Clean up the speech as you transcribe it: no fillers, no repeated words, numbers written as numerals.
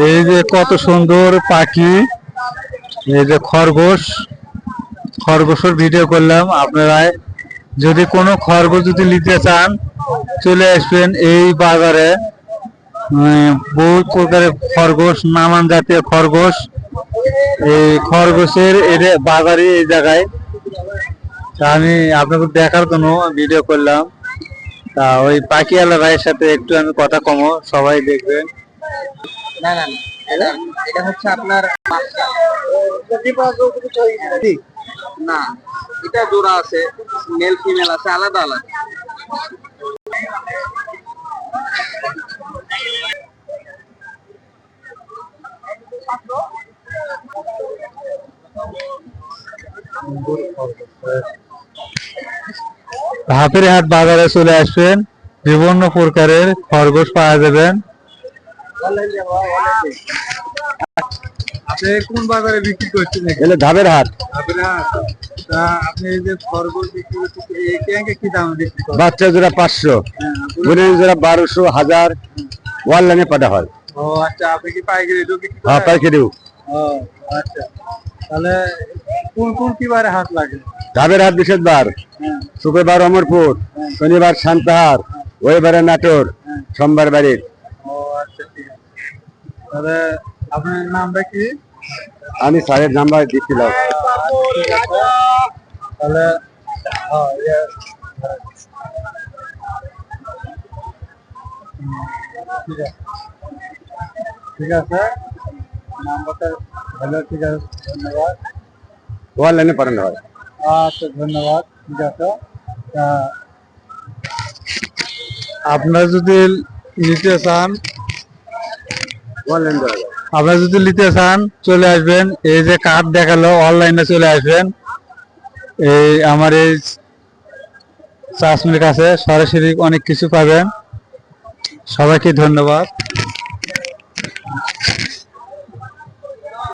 এই যে কত সুন্দর পাখি, এই যে খরগোশ, খরগোশের ভিডিও করলাম। আপনারা যদি কোনো খরগোশ যদি নিতে চান চলে আসবেন এই বাজারে। বহু প্রকারের খরগোশ, নানান জাতীয় খরগোশ, এই খরগোশের বাজারে এই জায়গায়। তা আমি আপনাকে দেখার জন্য ভিডিও করলাম। তা ওই পাখিওয়ালা ভাইয়ের সাথে একটু আমি কথা কমো, সবাই দেখবেন। না না না, এটা এটা হচ্ছে আপনার না, এটা জোড়া আছে, মেল ফিমেল আছে, আলাদা আলাদা। হাতেরহাট বাজারে চলে আসবেন, বিভিন্ন প্রকারের খরগোশ পাওয়া যাবেন। আপনি কোন বাজারে বিক্রি করছেন? ধাবের হাট। তা আপনি এই যে খরগোশ বিক্রি করছেন, কি দাম বিক্রি করেন? বাচ্চা জোড়া 500, বুনের জোড়া 1200, 1000, অনলাইনে পাঠা হয়। ও আচ্ছা, আপনি কি পাইকারি বিক্রি করেন? হ্যাঁ, পাইকারি। ও আচ্ছা, তাহলে কোন কোন কি বারে হাট লাগে? ধাবের হাট বৃহস্পতিবার, শুক্রবার অমরপুর, শনিবার সান্তাহার, রবিবারে নাটোর, সোমবার বাড়ির। ও আচ্ছা, ঠিক আছে। তাহলে আপনার নামটা কি? আমি স্যারের নাম্বার দিচ্ছিলাম। তাহলে ঠিক আছে, নাম্বারটা ভালো, ঠিক আছে, ধন্যবাদ। অনলাইনে পাঠানো হয়। আচ্ছা, ধন্যবাদ, ঠিক আছে। আপনারা যদি নিতে চান, আপনারা যদি নিতে চান চলে আসবেন। এই যে কার্ড দেখালো, অনলাইনে চলে আসবেন। এই আমার এই চাষমির কাছে সরাসরি অনেক কিছু পাবেন। সবাইকে ধন্যবাদ।